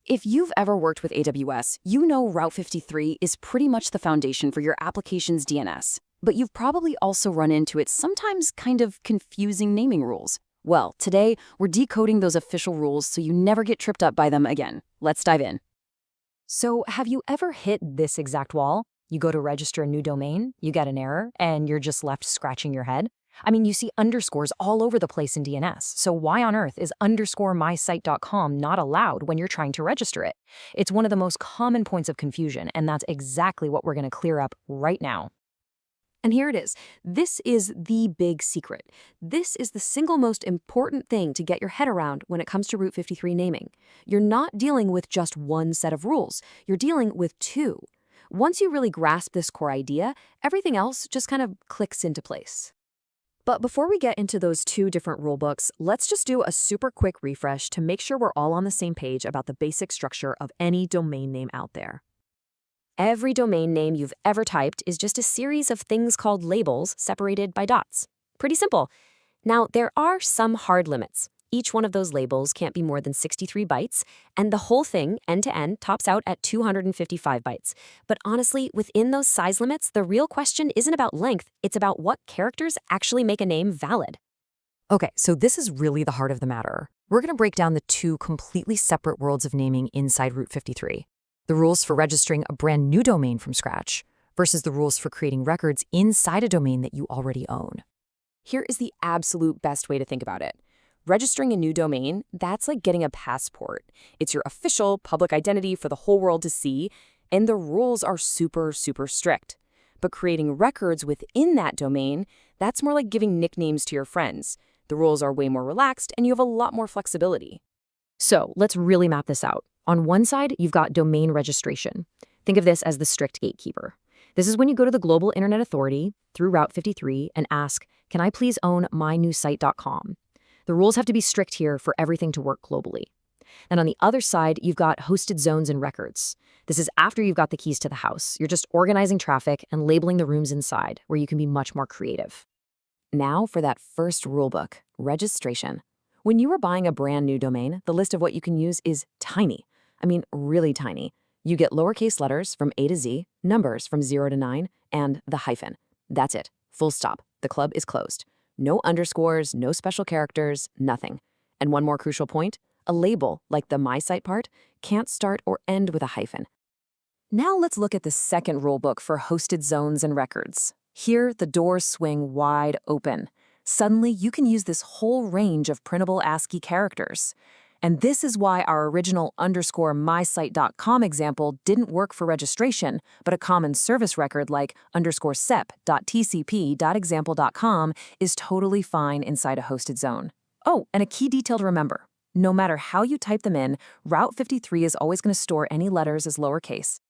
If you've ever worked with AWS, you know Route 53 is pretty much the foundation for your application's DNS. But you've probably also run into its sometimes kind of confusing naming rules. Well, today, we're decoding those official rules so you never get tripped up by them again. Let's dive in. So, have you ever hit this exact wall? You go to register a new domain, you get an error, and you're just left scratching your head? I mean, you see underscores all over the place in DNS, so why on earth is underscore mysite.com not allowed when you're trying to register it? It's one of the most common points of confusion, and that's exactly what we're going to clear up right now. And here it is. This is the big secret. This is the single most important thing to get your head around when it comes to Route 53 naming. You're not dealing with just one set of rules. You're dealing with two. Once you really grasp this core idea, everything else just kind of clicks into place. But before we get into those two different rulebooks, let's just do a super quick refresh to make sure we're all on the same page about the basic structure of any domain name out there. Every domain name you've ever typed is just a series of things called labels separated by dots. Pretty simple. Now, there are some hard limits. Each one of those labels can't be more than 63 bytes, and the whole thing, end-to-end, tops out at 255 bytes. But honestly, within those size limits, the real question isn't about length, it's about what characters actually make a name valid. Okay, so this is really the heart of the matter. We're going to break down the two completely separate worlds of naming inside Route 53. The rules for registering a brand new domain from scratch versus the rules for creating records inside a domain that you already own. Here is the absolute best way to think about it. Registering a new domain, that's like getting a passport. It's your official public identity for the whole world to see, and the rules are super, super strict. But creating records within that domain, that's more like giving nicknames to your friends. The rules are way more relaxed, and you have a lot more flexibility. So let's really map this out. On one side, you've got domain registration. Think of this as the strict gatekeeper. This is when you go to the Global Internet Authority through Route 53 and ask, can I please own mynewsite.com? The rules have to be strict here for everything to work globally. And on the other side, you've got hosted zones and records. This is after you've got the keys to the house. You're just organizing traffic and labeling the rooms inside, where you can be much more creative. Now for that first rulebook, registration. When you are buying a brand new domain, the list of what you can use is tiny. I mean, really tiny. You get lowercase letters from A to Z, numbers from 0 to 9, and the hyphen. That's it. Full stop. The club is closed. No underscores, no special characters, nothing. And one more crucial point, a label, like the My Site part, can't start or end with a hyphen. Now let's look at the second rulebook for hosted zones and records. Here, the doors swing wide open. Suddenly, you can use this whole range of printable ASCII characters. And this is why our original underscore mysite.com example didn't work for registration, but a common service record like underscore sep.tcp.example.com is totally fine inside a hosted zone. Oh, and a key detail to remember. No matter how you type them in, Route 53 is always going to store any letters as lowercase.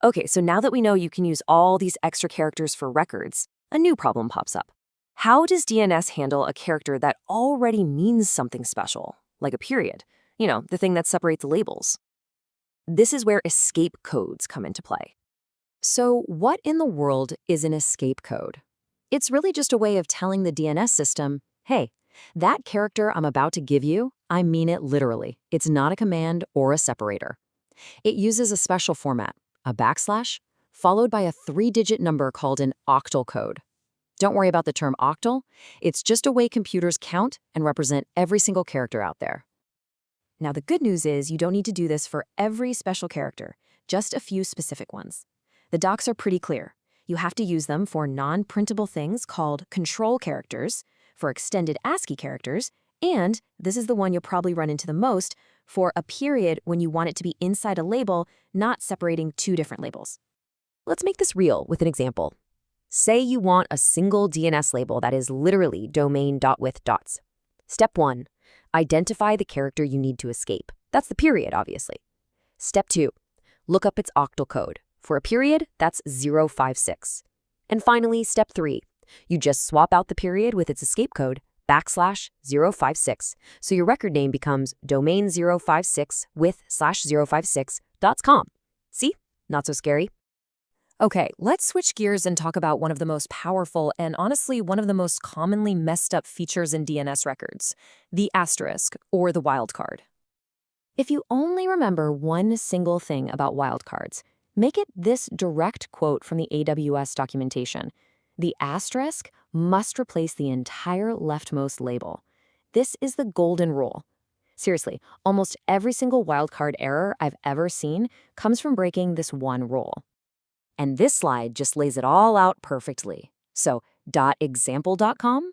Okay, so now that we know you can use all these extra characters for records, a new problem pops up. How does DNS handle a character that already means something special, like a period? You know, the thing that separates labels. This is where escape codes come into play. So what in the world is an escape code? It's really just a way of telling the DNS system, hey, that character I'm about to give you, I mean it literally. It's not a command or a separator. It uses a special format, a backslash, followed by a 3-digit number called an octal code. Don't worry about the term octal. It's just a way computers count and represent every single character out there. Now, the good news is you don't need to do this for every special character, just a few specific ones. The docs are pretty clear. You have to use them for non-printable things called control characters, for extended ASCII characters, and, this is the one you'll probably run into the most, for a period when you want it to be inside a label, not separating two different labels. Let's make this real with an example. Say you want a single DNS label that is literally domain.with dots. Step 1. Identify the character you need to escape. That's the period, obviously. Step 2. Look up its octal code. For a period, that's 056. And finally, step 3. You just swap out the period with its escape code, \056, so your record name becomes domain056 with /056.com. See? Not so scary. Okay, let's switch gears and talk about one of the most powerful and honestly one of the most commonly messed up features in DNS records, the asterisk or the wildcard. If you only remember one single thing about wildcards, make it this direct quote from the AWS documentation. The asterisk must replace the entire leftmost label. This is the golden rule. Seriously, almost every single wildcard error I've ever seen comes from breaking this one rule. And this slide just lays it all out perfectly. So, .example.com?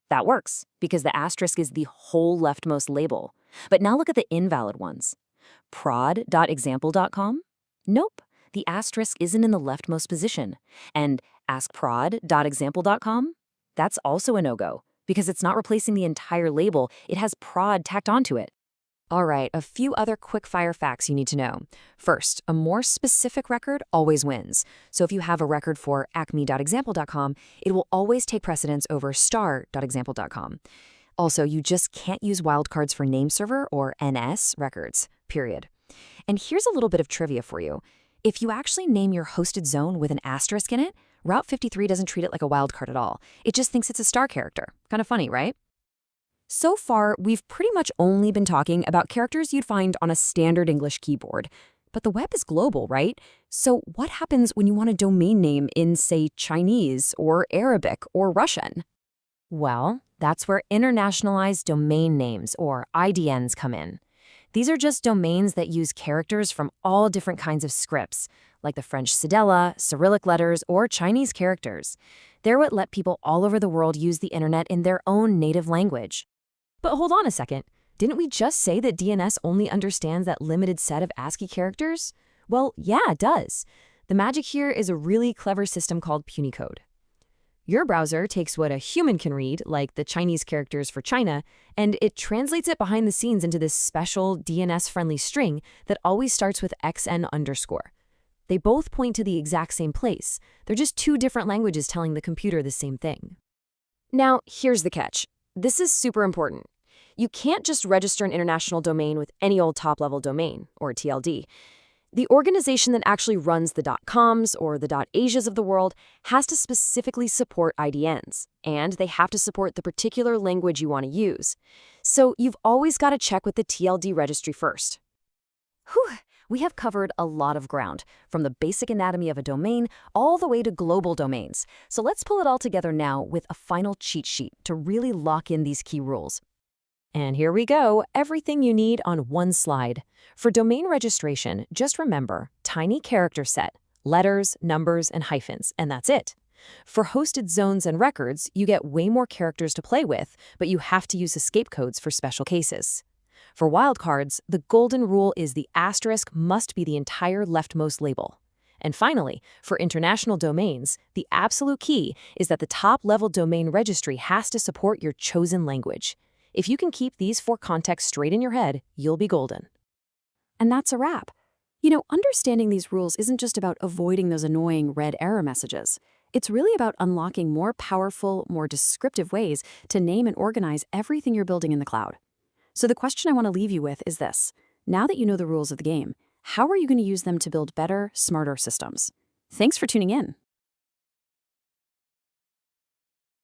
That works, because the asterisk is the whole leftmost label. But now look at the invalid ones. Prod.example.com? Nope, the asterisk isn't in the leftmost position. And askprod.example.com? That's also a no-go, because it's not replacing the entire label, it has prod tacked onto it. All right, a few other quick-fire facts you need to know. First, a more specific record always wins. So if you have a record for acme.example.com, it will always take precedence over star.example.com. Also, you just can't use wildcards for nameserver or NS records, period. And here's a little bit of trivia for you. If you actually name your hosted zone with an asterisk in it, Route 53 doesn't treat it like a wildcard at all. It just thinks it's a star character. Kind of funny, right? So far, we've pretty much only been talking about characters you'd find on a standard English keyboard. But the web is global, right? So what happens when you want a domain name in, say, Chinese or Arabic or Russian? Well, that's where internationalized domain names, or IDNs, come in. These are just domains that use characters from all different kinds of scripts, like the French Cedilla, Cyrillic letters, or Chinese characters. They're what let people all over the world use the internet in their own native language. But hold on a second. Didn't we just say that DNS only understands that limited set of ASCII characters? Well, yeah, it does. The magic here is a really clever system called Punycode. Your browser takes what a human can read, like the Chinese characters for China, and it translates it behind the scenes into this special DNS-friendly string that always starts with XN_. They both point to the exact same place. They're just two different languages telling the computer the same thing. Now, here's the catch. This is super important. You can't just register an international domain with any old top-level domain, or TLD. The organization that actually runs the .coms or the .asias of the world has to specifically support IDNs, and they have to support the particular language you want to use. So you've always got to check with the TLD registry first. Whew, we have covered a lot of ground, from the basic anatomy of a domain all the way to global domains. So let's pull it all together now with a final cheat sheet to really lock in these key rules. And here we go, everything you need on one slide. For domain registration, just remember, tiny character set, letters, numbers, and hyphens, and that's it. For hosted zones and records, you get way more characters to play with, but you have to use escape codes for special cases. For wildcards, the golden rule is the asterisk must be the entire leftmost label. And finally, for international domains, the absolute key is that the top-level domain registry has to support your chosen language. If you can keep these four contexts straight in your head, you'll be golden. And that's a wrap. You know, understanding these rules isn't just about avoiding those annoying red error messages. It's really about unlocking more powerful, more descriptive ways to name and organize everything you're building in the cloud. So the question I want to leave you with is this. Now that you know the rules of the game, how are you going to use them to build better, smarter systems? Thanks for tuning in.